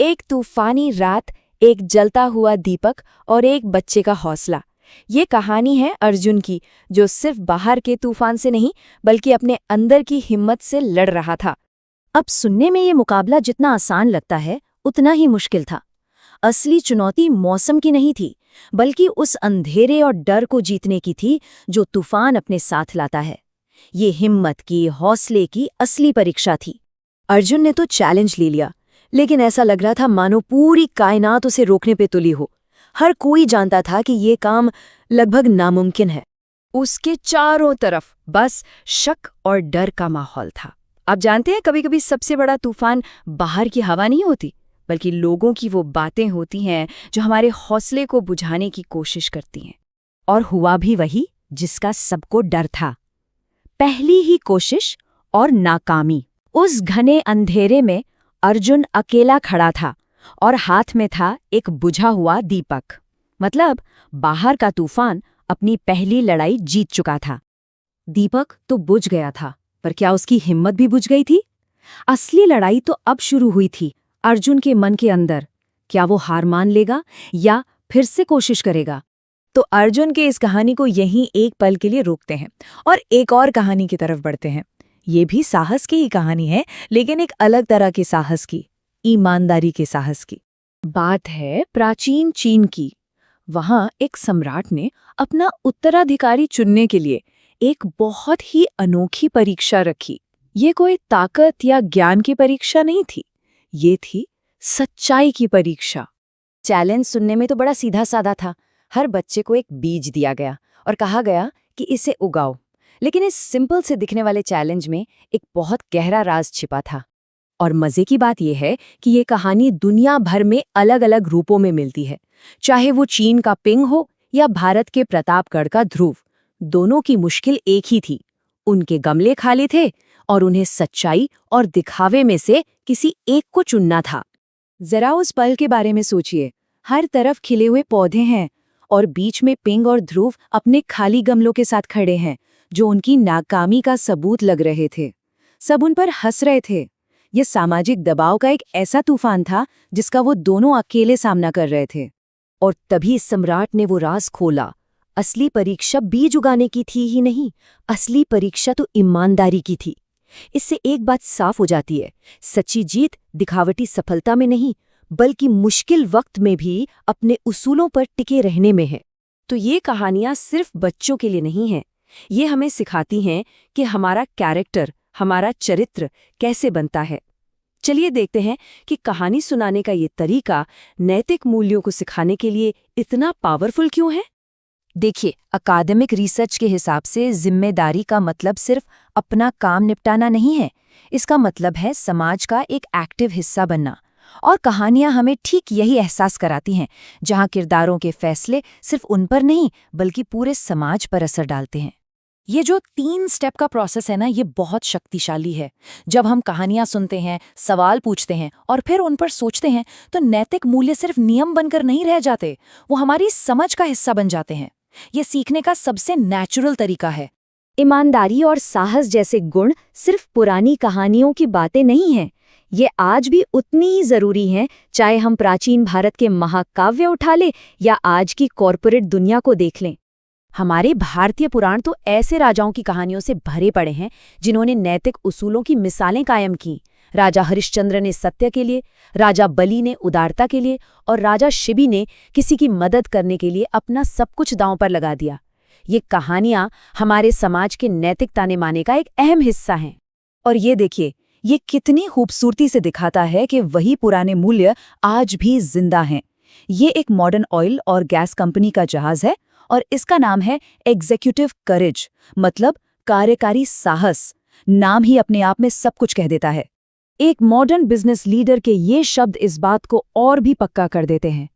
एक तूफानी रात, एक जलता हुआ दीपक और एक बच्चे का हौसला। ये कहानी है अर्जुन की, जो सिर्फ बाहर के तूफान से नहीं बल्कि अपने अंदर की हिम्मत से लड़ रहा था। अब सुनने में ये मुकाबला जितना आसान लगता है उतना ही मुश्किल था। असली चुनौती मौसम की नहीं थी, बल्कि उस अंधेरे और डर को जीतने की थी जो तूफान अपने साथ लाता है। ये हिम्मत की, हौसले की असली परीक्षा थी। अर्जुन ने तो चैलेंज ले लिया, लेकिन ऐसा लग रहा था मानो पूरी कायनात उसे रोकने पे तुली हो। हर कोई जानता था कि ये काम लगभग नामुमकिन है। उसके चारों तरफ बस शक और डर का माहौल था। आप जानते हैं, कभी-कभी सबसे बड़ा तूफान बाहर की हवा नहीं होती, बल्कि लोगों की वो बातें होती हैं जो हमारे हौसले को बुझाने की कोशिश करती हैं। और हुआ भी वही जिसका सबको डर था। पहली ही कोशिश और नाकामी। उस घने अंधेरे में अर्जुन अकेला खड़ा था और हाथ में था एक बुझा हुआ दीपक। मतलब बाहर का तूफान अपनी पहली लड़ाई जीत चुका था। दीपक तो बुझ गया था, पर क्या उसकी हिम्मत भी बुझ गई थी? असली लड़ाई तो अब शुरू हुई थी अर्जुन के मन के अंदर। क्या वो हार मान लेगा या फिर से कोशिश करेगा? तो अर्जुन के इस कहानी को यहीं एक पल के लिए रोकते हैं और एक और कहानी की तरफ बढ़ते हैं। ये भी साहस की ही कहानी है, लेकिन एक अलग तरह के साहस की, ईमानदारी के साहस की। बात है प्राचीन चीन की। वहां एक सम्राट ने अपना उत्तराधिकारी चुनने के लिए एक बहुत ही अनोखी परीक्षा रखी। ये कोई ताकत या ज्ञान की परीक्षा नहीं थी, ये थी सच्चाई की परीक्षा। चैलेंज सुनने में तो बड़ा सीधा साधा था। हर बच्चे को एक बीज दिया गया और कहा गया कि इसे उगाओ। लेकिन इस सिंपल से दिखने वाले चैलेंज में एक बहुत गहरा राज छिपा था। और मजे की बात यह है कि ये कहानी दुनिया भर में अलग अलग रूपों में मिलती है। चाहे वो चीन का पिंग हो या भारत के प्रतापगढ़ का ध्रुव, दोनों की मुश्किल एक ही थी। उनके गमले खाली थे और उन्हें सच्चाई और दिखावे में से किसी एक को चुनना था। जरा उस पल के बारे में सोचिए। हर तरफ खिले हुए पौधे हैं और बीच में पिंग और ध्रुव अपने खाली गमलों के साथ खड़े हैं, जो उनकी नाकामी का सबूत लग रहे थे। सब उन पर हंस रहे थे। यह सामाजिक दबाव का एक ऐसा तूफान था जिसका वो दोनों अकेले सामना कर रहे थे। और तभी सम्राट ने वो राज खोला। असली परीक्षा बीज उगाने की थी ही नहीं, असली परीक्षा तो ईमानदारी की थी। इससे एक बात साफ हो जाती है, सच्ची जीत दिखावटी सफलता में नहीं, बल्कि मुश्किल वक्त में भी अपने उसूलों पर टिके रहने में है। तो ये कहानियां सिर्फ बच्चों के लिए नहीं हैं। ये हमें सिखाती हैं कि हमारा कैरेक्टर, हमारा चरित्र कैसे बनता है। चलिए देखते हैं कि कहानी सुनाने का ये तरीका नैतिक मूल्यों को सिखाने के लिए इतना पावरफुल क्यों है। देखिए, अकादमिक रिसर्च के हिसाब से जिम्मेदारी का मतलब सिर्फ अपना काम निपटाना नहीं है। इसका मतलब है समाज का एक एक्टिव हिस्सा बनना। और कहानियां हमें ठीक यही एहसास कराती हैं, जहां किरदारों के फैसले सिर्फ उन पर नहीं बल्कि पूरे समाज पर असर डालते हैं। ये जो 3 स्टेप का प्रोसेस है ना, ये बहुत शक्तिशाली है। जब हम कहानियां सुनते हैं, सवाल पूछते हैं और फिर उन पर सोचते हैं, तो नैतिक मूल्य सिर्फ नियम बनकर नहीं रह जाते, वो हमारी समझ का हिस्सा बन जाते हैं। ये सीखने का सबसे नेचुरल तरीका है। ईमानदारी और साहस जैसे गुण सिर्फ पुरानी कहानियों की बातें नहीं हैं, ये आज भी उतनी ही जरूरी हैं, चाहे हम प्राचीन भारत के महाकाव्य उठा लें या आज की कॉरपोरेट दुनिया को देख लें। हमारे भारतीय पुराण तो ऐसे राजाओं की कहानियों से भरे पड़े हैं जिन्होंने नैतिक उसूलों की मिसालें कायम की। राजा हरिश्चंद्र ने सत्य के लिए, राजा बलि ने उदारता के लिए और राजा शिबी ने किसी की मदद करने के लिए अपना सब कुछ दांव पर लगा दिया। ये कहानियां हमारे समाज के नैतिक ताने माने का एक अहम हिस्सा हैं। और ये देखिए, ये कितनी खूबसूरती से दिखाता है कि वही पुराने मूल्य आज भी जिंदा हैं। ये एक मॉडर्न ऑयल और गैस कंपनी का जहाज है और इसका नाम है एग्जीक्यूटिव करेज, मतलब कार्यकारी साहस। नाम ही अपने आप में सब कुछ कह देता है। एक मॉडर्न बिजनेस लीडर के ये शब्द इस बात को और भी पक्का कर देते हैं।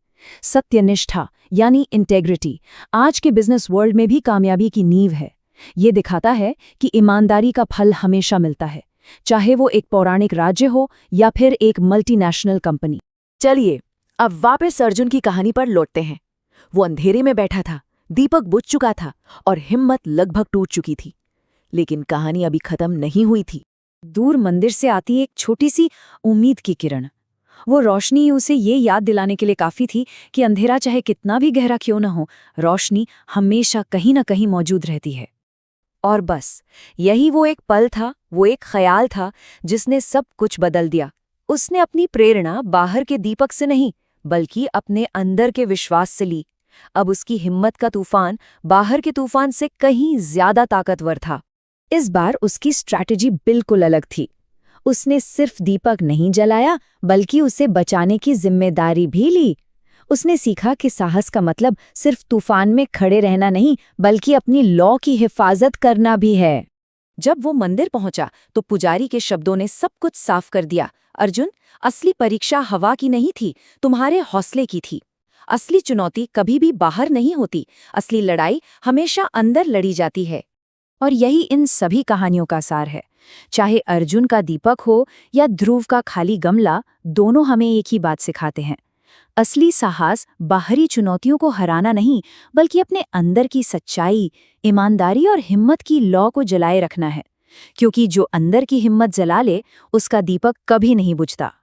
सत्यनिष्ठा यानी इंटेग्रिटी आज के बिजनेस वर्ल्ड में भी कामयाबी की नींव है। ये दिखाता है कि ईमानदारी का फल हमेशा मिलता है, चाहे वो एक पौराणिक राज्य हो या फिर एक मल्टीनेशनल कंपनी। चलिए अब वापस अर्जुन की कहानी पर लौटते हैं। वो अंधेरे में बैठा था, दीपक बुझ चुका था और हिम्मत लगभग टूट चुकी थी। लेकिन कहानी अभी खत्म नहीं हुई थी। दूर मंदिर से आती एक छोटी सी उम्मीद की किरण। वो रोशनी उसे ये याद दिलाने के लिए काफी थी कि अंधेरा चाहे कितना भी गहरा क्यों न हो, रोशनी हमेशा कहीं न कहीं मौजूद रहती है। और बस यही वो एक पल था, वो एक ख्याल था जिसने सब कुछ बदल दिया। उसने अपनी प्रेरणा बाहर के दीपक से नहीं, बल्कि अपने अंदर के विश्वास से ली। अब उसकी हिम्मत का तूफान बाहर के तूफान से कहीं ज्यादा ताकतवर था। इस बार उसकी स्ट्रैटेजी बिल्कुल अलग थी। उसने सिर्फ दीपक नहीं जलाया, बल्कि उसे बचाने की जिम्मेदारी भी ली। उसने सीखा कि साहस का मतलब सिर्फ तूफान में खड़े रहना नहीं, बल्कि अपनी लौ की हिफाजत करना भी है। जब वो मंदिर पहुंचा तो पुजारी के शब्दों ने सब कुछ साफ कर दिया। अर्जुन, असली परीक्षा हवा की नहीं थी, तुम्हारे हौसले की थी। असली चुनौती कभी भी बाहर नहीं होती, असली लड़ाई हमेशा अंदर लड़ी जाती है। और यही इन सभी कहानियों का सार है। चाहे अर्जुन का दीपक हो या ध्रुव का खाली गमला, दोनों हमें एक ही बात सिखाते हैं। असली साहस बाहरी चुनौतियों को हराना नहीं, बल्कि अपने अंदर की सच्चाई, ईमानदारी और हिम्मत की लौ को जलाए रखना है। क्योंकि जो अंदर की हिम्मत जला ले, उसका दीपक कभी नहीं बुझता।